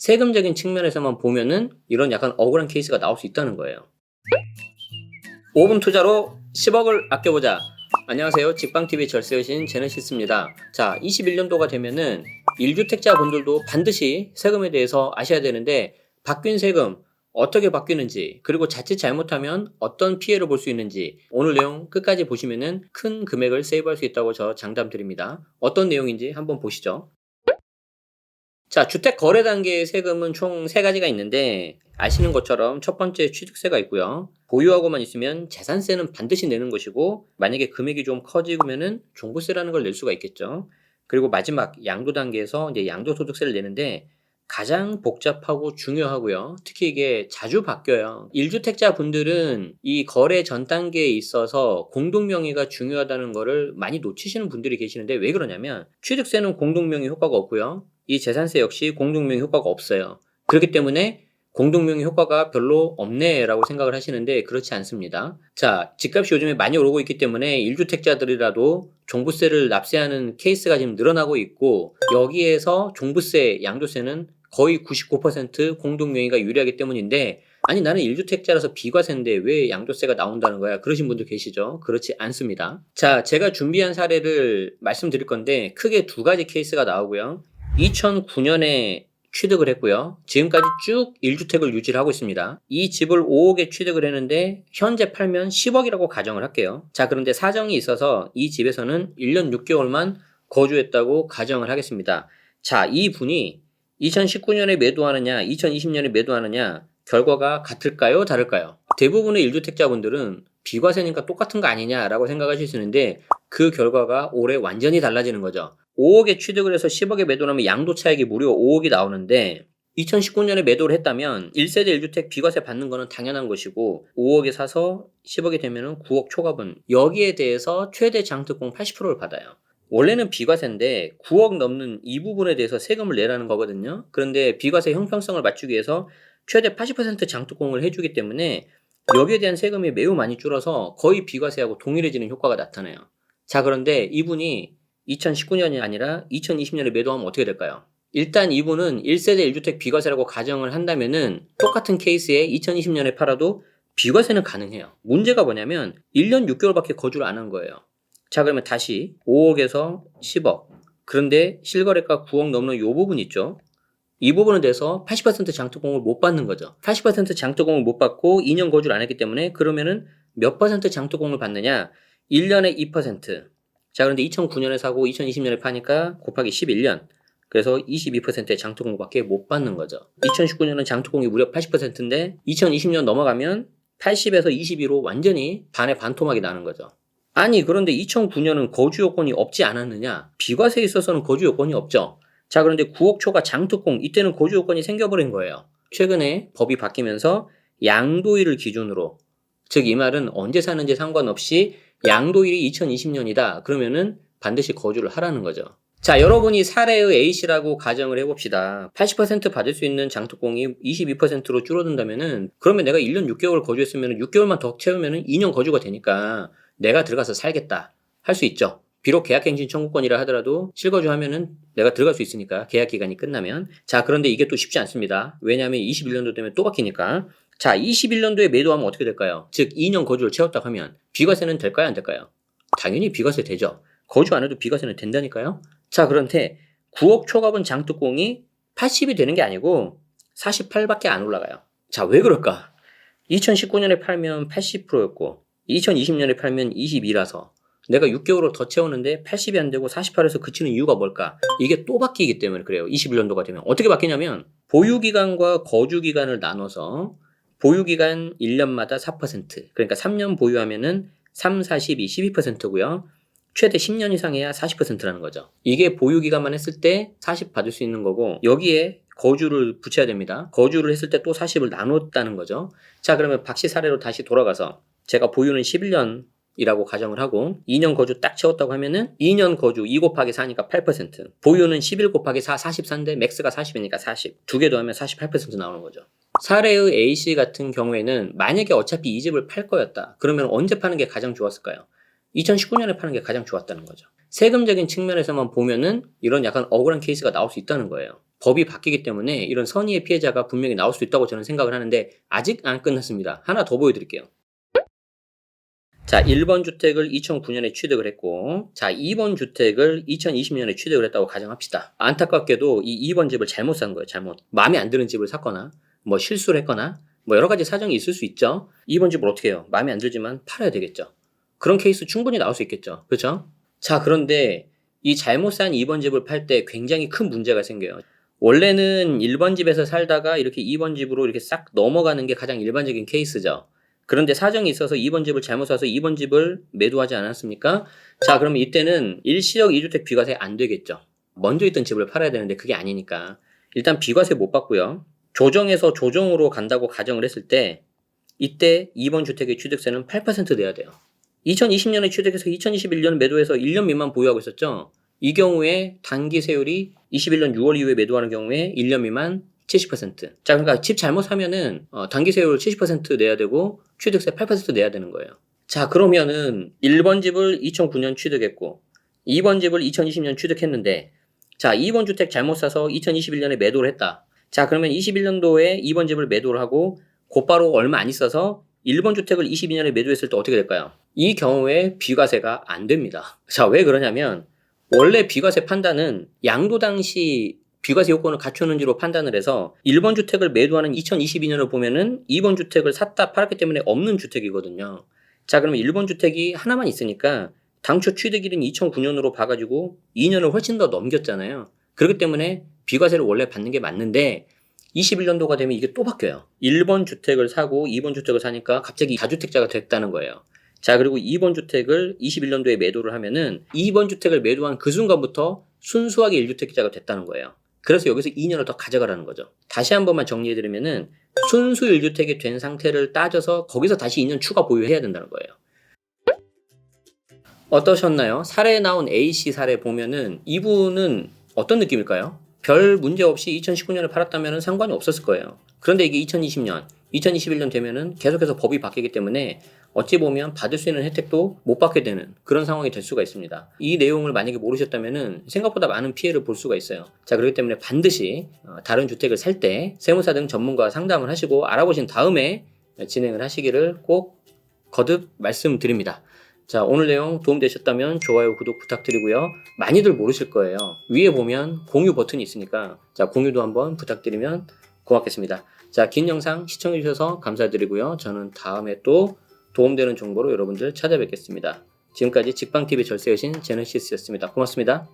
세금적인 측면에서만 보면은 이런 약간 억울한 케이스가 나올 수 있다는 거예요. 5분 투자로 10억을 아껴보자. 안녕하세요. 직방TV 절세여신 제네시스입니다. 자, 21년도가 되면은 1주택자 분들도 반드시 세금에 대해서 아셔야 되는데, 바뀐 세금 어떻게 바뀌는지, 그리고 자칫 잘못하면 어떤 피해를 볼 수 있는지, 오늘 내용 끝까지 보시면은 큰 금액을 세이브할 수 있다고 저 장담드립니다. 어떤 내용인지 한번 보시죠. 자, 주택 거래 단계의 세금은 총 3가지가 있는데, 아시는 것처럼 첫 번째 취득세가 있고요. 보유하고만 있으면 재산세는 반드시 내는 것이고, 만약에 금액이 좀 커지면은 종부세라는 걸 낼 수가 있겠죠. 그리고 마지막 양도 단계에서 이제 양도소득세를 내는데, 가장 복잡하고 중요하고요. 특히 이게 자주 바뀌어요. 1주택자 분들은 이 거래 전 단계에 있어서 공동명의가 중요하다는 거를 많이 놓치시는 분들이 계시는데, 왜 그러냐면 취득세는 공동명의 효과가 없고요. 이 재산세 역시 공동명의 효과가 없어요. 그렇기 때문에 공동명의 효과가 별로 없네 라고 생각을 하시는데, 그렇지 않습니다. 자, 집값이 요즘에 많이 오르고 있기 때문에 1주택자들이라도 종부세를 납세하는 케이스가 지금 늘어나고 있고, 여기에서 종부세, 양도세는 거의 99% 공동명의가 유리하기 때문인데, 아니 나는 1주택자라서 비과세인데 왜 양도세가 나온다는 거야? 그러신 분들 계시죠? 그렇지 않습니다. 자, 제가 준비한 사례를 말씀드릴 건데, 크게 2가지 케이스가 나오고요. 2009년에 취득을 했고요. 지금까지 쭉 1주택을 유지를 하고 있습니다. 이 집을 5억에 취득을 했는데 현재 팔면 10억이라고 가정을 할게요. 자, 그런데 사정이 있어서 이 집에서는 1년 6개월만 거주했다고 가정을 하겠습니다. 자, 이 분이 2019년에 매도하느냐 2020년에 매도하느냐 결과가 같을까요? 다를까요? 대부분의 1주택자분들은 비과세니까 똑같은 거 아니냐라고 생각하실 수 있는데, 그 결과가 올해 완전히 달라지는 거죠. 5억에 취득을 해서 10억에 매도를 하면 양도 차익이 무려 5억이 나오는데, 2019년에 매도를 했다면 1세대 1주택 비과세 받는 거는 당연한 것이고, 5억에 사서 10억이 되면 9억 초과분, 여기에 대해서 최대 장특공 80%를 받아요. 원래는 비과세인데 9억 넘는 이 부분에 대해서 세금을 내라는 거거든요. 그런데 비과세 형평성을 맞추기 위해서 최대 80% 장특공을 해주기 때문에 여기에 대한 세금이 매우 많이 줄어서 거의 비과세하고 동일해지는 효과가 나타나요. 자, 그런데 이분이 2019년이 아니라 2020년에 매도하면 어떻게 될까요? 일단 이분은 1세대 1주택 비과세라고 가정을 한다면은 똑같은 케이스에 2020년에 팔아도 비과세는 가능해요. 문제가 뭐냐면 1년 6개월밖에 거주를 안 한 거예요. 자, 그러면 다시 5억에서 10억. 그런데 실거래가 9억 넘는 이 부분 있죠? 이 부분에 대해서 80% 장특공을 못 받는 거죠. 80% 장특공을 못 받고 2년 거주를 안 했기 때문에, 그러면은 몇 퍼센트 장특공을 받느냐? 1년에 2%. 자, 그런데 2009년에 사고 2020년에 파니까 곱하기 11년. 그래서 22%의 장특공밖에 못 받는 거죠. 2019년은 장특공이 무려 80%인데 2020년 넘어가면 80에서 22로 완전히 반의 반토막이 나는 거죠. 아니, 그런데 2009년은 거주 요건이 없지 않았느냐? 비과세에 있어서는 거주 요건이 없죠. 자, 그런데 9억 초과 장특공, 이때는 거주 요건이 생겨버린 거예요. 최근에 법이 바뀌면서 양도일을 기준으로, 즉 이 말은 언제 사는지 상관없이 양도일이 2020년이다. 그러면은 반드시 거주를 하라는 거죠. 자, 여러분이 사례의 A씨라고 가정을 해봅시다. 80% 받을 수 있는 장특공이 22%로 줄어든다면은, 그러면 내가 1년 6개월 거주했으면 6개월만 더 채우면은 2년 거주가 되니까 내가 들어가서 살겠다 할 수 있죠. 비록 계약갱신 청구권이라 하더라도 실거주하면은 내가 들어갈 수 있으니까, 계약기간이 끝나면. 자, 그런데 이게 또 쉽지 않습니다. 왜냐하면 21년도 되면 또 바뀌니까. 자, 21년도에 매도하면 어떻게 될까요? 즉 2년 거주를 채웠다고 하면 비과세는 될까요? 안 될까요? 당연히 비과세 되죠. 거주 안 해도 비과세는 된다니까요. 자, 그런데 9억 초과분 장특공이 80이 되는 게 아니고 48밖에 안 올라가요. 자, 왜 그럴까? 2019년에 팔면 80%였고 2020년에 팔면 22라서 내가 6개월을 더 채우는데 80이 안 되고 48에서 그치는 이유가 뭘까? 이게 또 바뀌기 때문에 그래요. 21년도가 되면. 어떻게 바뀌냐면 보유기간과 거주기간을 나눠서 보유기간 1년마다 4%, 그러니까 3년 보유하면은 3, 42, 12%고요. 최대 10년 이상 해야 40%라는 거죠. 이게 보유기간만 했을 때 40 받을 수 있는 거고, 여기에 거주를 붙여야 됩니다. 거주를 했을 때 또 40을 나눴다는 거죠. 자, 그러면 박씨 사례로 다시 돌아가서 제가 보유는 11년이라고 가정을 하고 2년 거주 딱 채웠다고 하면은 2년 거주 2 곱하기 4니까 8%, 보유는 11 곱하기 4 44인데 맥스가 40이니까 40, 두 개 더하면 48% 나오는 거죠. 사례의 A씨 같은 경우에는 만약에 어차피 이 집을 팔 거였다. 그러면 언제 파는 게 가장 좋았을까요? 2019년에 파는 게 가장 좋았다는 거죠. 세금적인 측면에서만 보면은 이런 약간 억울한 케이스가 나올 수 있다는 거예요. 법이 바뀌기 때문에 이런 선의의 피해자가 분명히 나올 수 있다고 저는 생각을 하는데 아직 안 끝났습니다. 하나 더 보여드릴게요. 자, 1번 주택을 2009년에 취득을 했고, 자, 2번 주택을 2020년에 취득을 했다고 가정합시다. 안타깝게도 이 2번 집을 잘못 산 거예요, 잘못. 마음에 안 드는 집을 샀거나, 뭐 실수를 했거나, 뭐 여러 가지 사정이 있을 수 있죠. 2번 집을 어떻게 해요? 마음에 안 들지만 팔아야 되겠죠. 그런 케이스 충분히 나올 수 있겠죠. 그렇죠? 자, 그런데 이 잘못 산 2번 집을 팔 때 굉장히 큰 문제가 생겨요. 원래는 1번 집에서 살다가 이렇게 2번 집으로 이렇게 싹 넘어가는 게 가장 일반적인 케이스죠. 그런데 사정이 있어서 2번 집을 잘못 사서 2번 집을 매도하지 않았습니까? 자, 그러면 이때는 일시적 2주택 비과세 안 되겠죠. 먼저 있던 집을 팔아야 되는데 그게 아니니까. 일단 비과세 못 받고요. 조정에서 조정으로 간다고 가정을 했을 때 이때 2번 주택의 취득세는 8% 내야 돼요. 2020년에 취득해서 2021년 매도해서 1년 미만 보유하고 있었죠. 이 경우에 단기 세율이 21년 6월 이후에 매도하는 경우에 1년 미만 70%. 자, 그러니까 집 잘못 사면은 단기 세율 70% 내야 되고 취득세 8% 내야 되는 거예요. 자, 그러면은 1번 집을 2009년 취득했고 2번 집을 2020년 취득했는데 자, 2번 주택 잘못 사서 2021년에 매도를 했다. 자, 그러면 21년도에 2번 집을 매도를 하고 곧바로 얼마 안 있어서 1번 주택을 22년에 매도했을 때 어떻게 될까요? 이 경우에 비과세가 안 됩니다. 자, 왜 그러냐면 원래 비과세 판단은 양도 당시 비과세 요건을 갖추는지로 판단을 해서 1번 주택을 매도하는 2022년을 보면은 2번 주택을 샀다 팔았기 때문에 없는 주택이거든요. 자, 그러면 1번 주택이 하나만 있으니까 당초 취득일인 2009년으로 봐가지고 2년을 훨씬 더 넘겼잖아요. 그렇기 때문에 비과세를 원래 받는 게 맞는데 21년도가 되면 이게 또 바뀌어요. 1번 주택을 사고 2번 주택을 사니까 갑자기 다주택자가 됐다는 거예요. 자, 그리고 2번 주택을 21년도에 매도를 하면은 2번 주택을 매도한 그 순간부터 순수하게 1주택자가 됐다는 거예요. 그래서 여기서 2년을 더 가져가라는 거죠. 다시 한 번만 정리해드리면은 순수 1주택이 된 상태를 따져서 거기서 다시 2년 추가 보유해야 된다는 거예요. 어떠셨나요? 사례에 나온 A씨 사례 보면은 이분은 어떤 느낌일까요? 별 문제 없이 2019년에 팔았다면 상관이 없었을 거예요. 그런데 이게 2020년, 2021년 되면은 계속해서 법이 바뀌기 때문에 어찌 보면 받을 수 있는 혜택도 못 받게 되는 그런 상황이 될 수가 있습니다. 이 내용을 만약에 모르셨다면은 생각보다 많은 피해를 볼 수가 있어요. 자, 그렇기 때문에 반드시 다른 주택을 살 때 세무사 등 전문가와 상담을 하시고 알아보신 다음에 진행을 하시기를 꼭 거듭 말씀드립니다. 자, 오늘 내용 도움되셨다면 좋아요, 구독 부탁드리고요. 많이들 모르실 거예요. 위에 보면 공유 버튼이 있으니까 자, 공유도 한번 부탁드리면 고맙겠습니다. 자, 긴 영상 시청해주셔서 감사드리고요. 저는 다음에 또 도움되는 정보로 여러분들 찾아뵙겠습니다. 지금까지 직방TV 절세여신 제너시스였습니다. 고맙습니다.